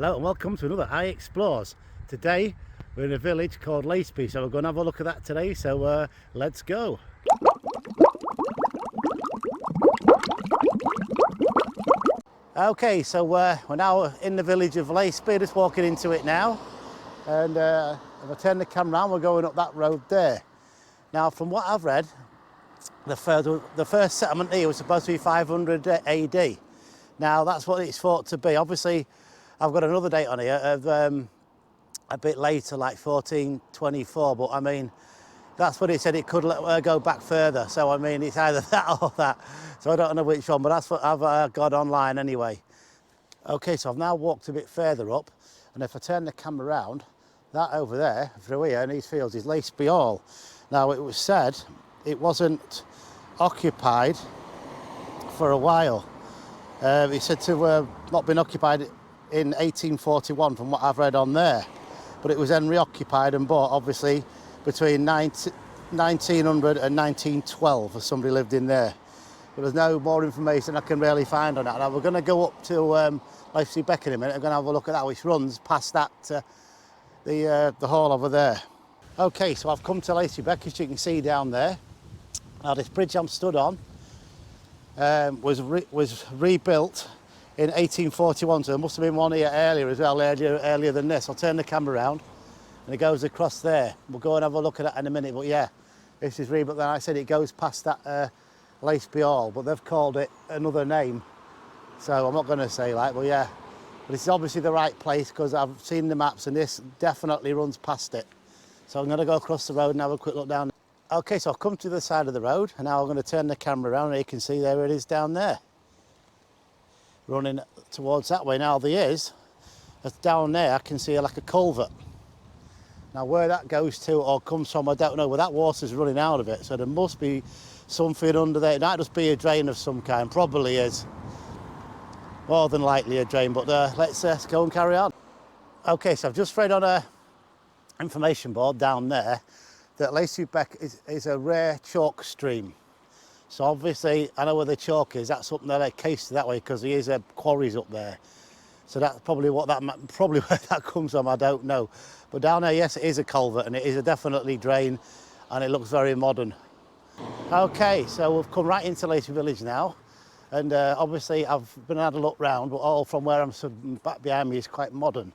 Hello and welcome to another I Explores. Today we're in a village called Laceby, so we're going to have a look at that today, so let's go. Okay, so we're now in the village of Laceby, just walking into it now, and if I turn the camera around, we're going up that road there. Now from what I've read, the first settlement here was supposed to be 500 AD. Now that's what it's thought to be. Obviously I've got another date on here of a bit later, like 1424, but I mean, that's what it said. It could go back further. So I mean, it's either that or that. So I don't know which one, but that's what I've got online anyway. Okay, so I've now walked a bit further up, and if I turn the camera around, that over there, through here in these fields, is Laceby Hall. Now it was said it wasn't occupied for a while. It's said to have not been occupied in 1841 from what I've read on there, but it was then reoccupied and bought obviously between 1900 and 1912 as somebody lived in there, but there's no more information I can really find on that. Now we're going to go up to Laceby Beck in a minute. I'm going to have a look at that, which runs past that the hall over there. Okay, so I've come to Laceby Beck, as you can see down there. Now this bridge I'm stood on was rebuilt in 1841, so there must have been one here earlier as well, earlier than this. I'll turn the camera around and it goes across there. We'll go and have a look at that in a minute, but yeah, this is rebuilt. Then I said it goes past that Laceby Hall, but they've called it another name, so I'm not going to say like, but yeah, but it's obviously the right place because I've seen the maps and this definitely runs past it. So I'm going to go across the road and have a quick look down. Okay, so I've come to the side of the road and now I'm going to turn the camera around and you can see there it is down there, running towards that way. Now that's down there I can see like a culvert. Now where that goes to or comes from I don't know, but that water's running out of it, so there must be something under there. It might just be a drain of some kind, probably is, more than likely a drain, but let's go and carry on. Okay, so I've just read on a information board down there that Laceby Beck is a rare chalk stream. So obviously, I know where the chalk is. That's up there, like cased that way, because there is quarries up there. So that's probably where that comes from. I don't know. But down there, yes, it is a culvert, and it is a definitely drain, and it looks very modern. Okay, so we've come right into Laceby Village now, and obviously I've been had a look round, but all from where I'm stood back behind me is quite modern.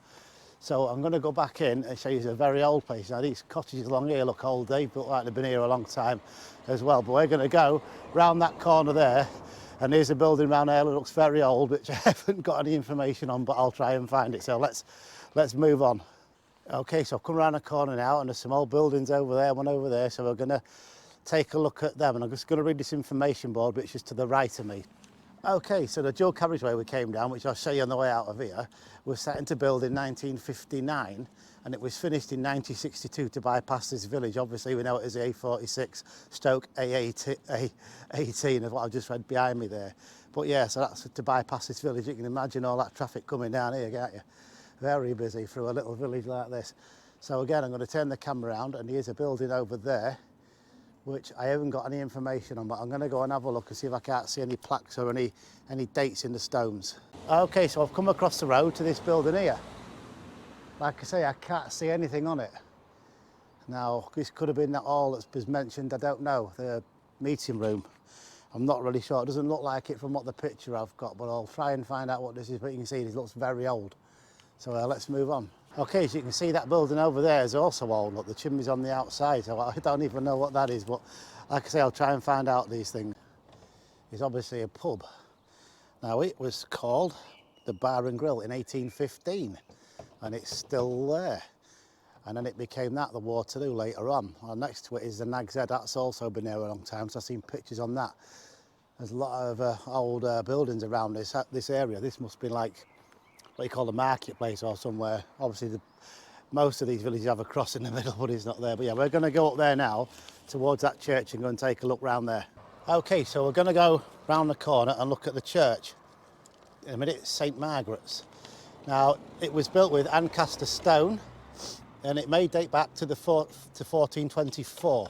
So I'm going to go back in and show you a very old place. Now these cottages along here look old, they look like they've been here a long time as well. But we're going to go round that corner there, and there's a building round there that looks very old, which I haven't got any information on, but I'll try and find it. So let's move on. Okay, so I've come around the corner now, and there's some old buildings over there, one over there. So we're going to take a look at them, and I'm just going to read this information board, which is to the right of me. Okay, so the dual carriageway we came down, which I'll show you on the way out of here, was set into build in 1959, and it was finished in 1962 to bypass this village. Obviously, we know it as the A46 stroke A18, is what I've just read behind me there. But yeah, so that's to bypass this village. You can imagine all that traffic coming down here, can't you? Very busy through a little village like this. So again, I'm going to turn the camera around, and here's a building over there, which I haven't got any information on, but I'm going to go and have a look and see if I can't see any plaques or any dates in the stones. Okay, so I've come across the road to this building here. Like I say, I can't see anything on it. Now, this could have been that hall that's been mentioned, I don't know, the meeting room. I'm not really sure. It doesn't look like it from what the picture I've got, but I'll try and find out what this is. But you can see it looks very old. So let's move on. Okay, so you can see that building over there is also old. Look, the chimney's on the outside, so I don't even know what that is, but like I say, I'll try and find out these things. It's obviously a pub. Now, it was called the Bar and Grill in 1815, and it's still there. And then it became that, the Waterloo, later on. Well, next to it is the Nag's Head. That's also been there a long time, so I've seen pictures on that. There's a lot of old buildings around this area. This must be like what you call the marketplace or somewhere. Obviously, most of these villages have a cross in the middle, but it's not there. But yeah, we're going to go up there now towards that church and go and take a look round there. Okay, so we're going to go round the corner and look at the church. In a minute, it's St Margaret's. Now, it was built with Ancaster stone, and it may date back to 1424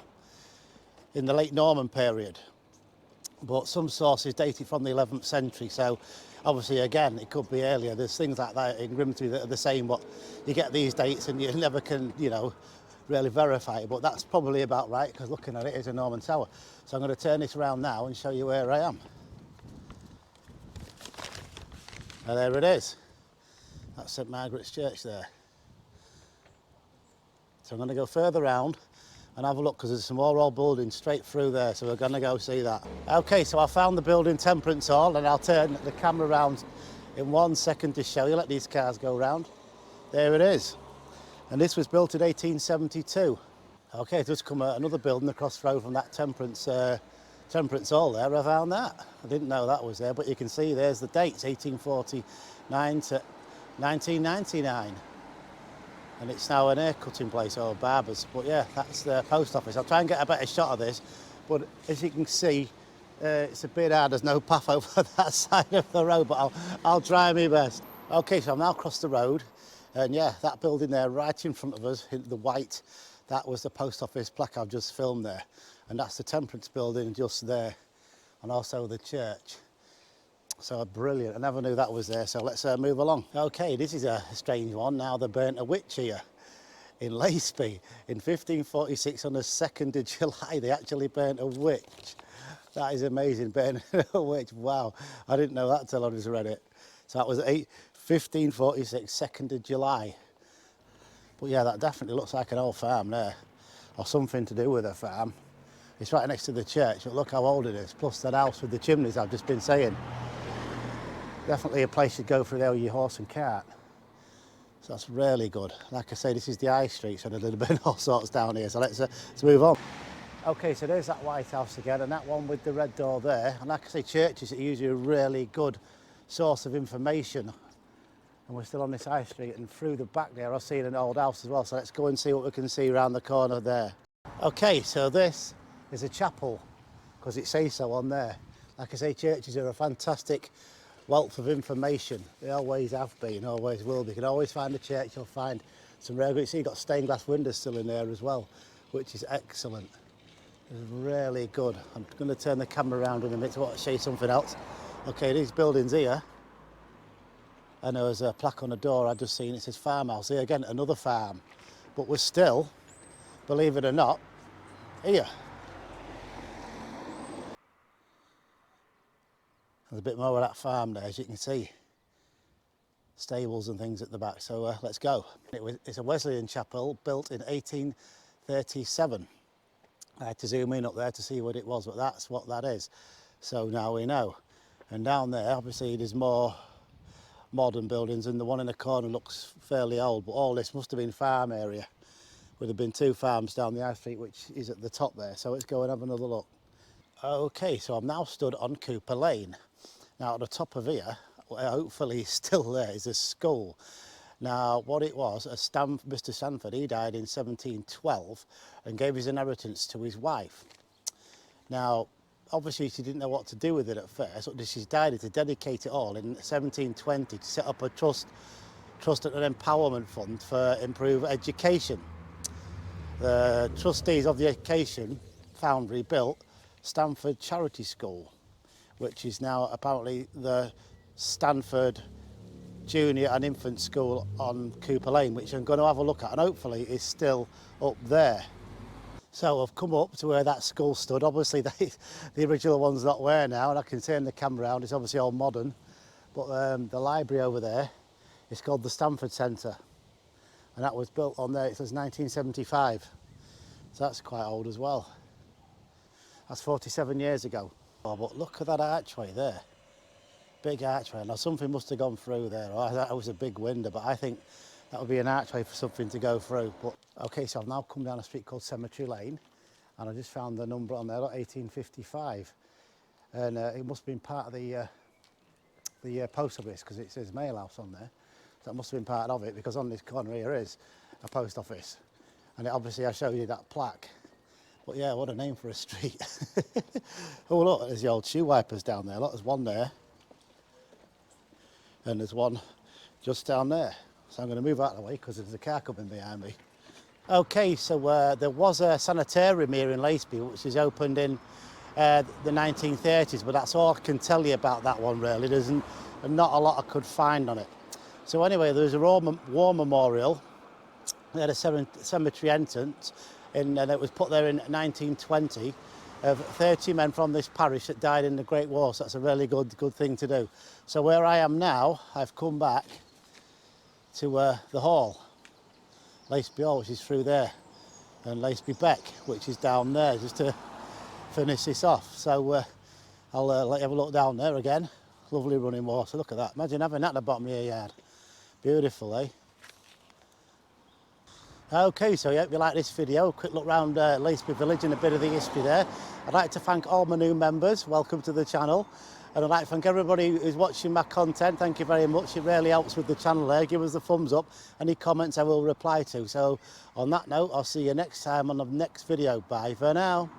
in the late Norman period. but some sources date it from the 11th century, so obviously again it could be earlier. There's things like that in Grimsby that are the same, but you get these dates and you never can, you know, really verify it, but that's probably about right, because looking at it is a Norman tower. So I'm going to turn this around now and show you where I am. And there it is. That's St Margaret's Church there. So I'm going to go further round and have a look, because there's some more old buildings straight through there, so we're going to go see that. Okay, so I found the building Temperance Hall, and I'll turn the camera around in 1 second to show you. Let these cars go round. There it is. And this was built in 1872. Okay, just come another building across the road from that Temperance Hall there. I found that. I didn't know that was there, but you can see there's the dates, 1849 to 1999. And it's now an hair cutting place or barbers. But yeah, that's the post office. I'll try and get a better shot of this, but as you can see, it's a bit hard. There's no path over that side of the road, but I'll try my best. Okay, so I'm now across the road, and yeah, that building there right in front of us, in the white, that was the post office plaque I've just filmed there. And that's the Temperance building just there, and also the church. So brilliant, I never knew that was there, so let's move along. Okay, this is a strange one. Now they burnt a witch here in Laceby in 1546 on the 2nd of July. They actually burnt a witch. That is amazing, burning a witch, wow. I didn't know that till I just read it. So that was 1546, 2nd of July. But yeah, that definitely looks like an old farm there, or something to do with a farm. It's right next to the church, but look how old it is, plus that house with the chimneys I've just been saying. Definitely a place you'd go through there with your horse and cart. So that's really good. Like I say, this is the high street, so there's a bit of all sorts down here, so let's move on. Okay, so there's that White House again, and that one with the red door there. And like I say, churches are usually a really good source of information. And we're still on this high street, and through the back there I've seen an old house as well, so let's go and see what we can see around the corner there. Okay, so this is a chapel, because it says so on there. Like I say, churches are a fantastic wealth of information. They always have been, always will be. You can always find a church, you'll find some rare good. See, you've got stained glass windows still in there as well, which is excellent. It's really good. I'm going to turn the camera around in a minute to show you something else. Okay, these buildings here, and there was a plaque on the door I'd just seen, it says farmhouse. Here again, another farm. But we're still, believe it or not, here. There's a bit more of that farm there, as you can see. Stables and things at the back, so let's go. It's a Wesleyan chapel built in 1837. I had to zoom in up there to see what it was, but that's what that is. So now we know. And down there, obviously, there's more modern buildings, and the one in the corner looks fairly old, but all this must have been farm area. Would have been 2 farms down the high street, which is at the top there, so let's go and have another look. Okay, so I'm now stood on Cooper Lane. Now at the top of here, hopefully still there, is a school. Now what it was, Mr. Stanford, he died in 1712 and gave his inheritance to his wife. Now obviously she didn't know what to do with it at first, but she decided to dedicate it all in 1720 to set up a trust and an empowerment fund for improved education. The trustees of the education foundry built Stanford Charity School, which is now apparently the Stanford Junior and Infant School on Cooper Lane, which I'm going to have a look at, and hopefully is still up there. So I've come up to where that school stood. Obviously the original one's not there now, and I can turn the camera around, it's obviously all modern, but the library over there is called the Stanford Centre, and that was built on there, it says 1975, so that's quite old as well. That's 47 years ago. Oh, but look at that archway there. Big archway. Now something must have gone through there. Oh, that was a big window, but I think that would be an archway for something to go through. But okay, so I've now come down a street called Cemetery Lane, and I just found the number on there, 1855. And it must have been part of the post office, because it says mail house on there. So that must have been part of it, because on this corner here is a post office. And obviously I showed you that plaque. But yeah, what a name for a street. Oh look, there's the old shoe wipers down there. Look, there's one there. And there's one just down there. So I'm going to move out of the way because there's a car coming behind me. Okay, so there was a sanitarium here in Laceby, which is opened in the 1930s, but that's all I can tell you about that one really. There's not a lot I could find on it. So anyway, there's a war memorial. They had a cemetery entrance, and it was put there in 1920 of 30 men from this parish that died in the Great War. So that's a really good thing to do. So where I am now, I've come back to the hall, Laceby Hall, which is through there, and Laceby Beck, which is down there, just to finish this off. So I'll let you have a look down there again. Lovely running water, look at that. Imagine having that at the bottom of your yard. Beautiful, eh? Okay, so I hope you like this video. A quick look round Laceby Village and a bit of the history there. I'd like to thank all my new members. Welcome to the channel. And I'd like to thank everybody who's watching my content. Thank you very much. It really helps with the channel there. Give us a thumbs up. Any comments I will reply to. So on that note, I'll see you next time on the next video. Bye for now.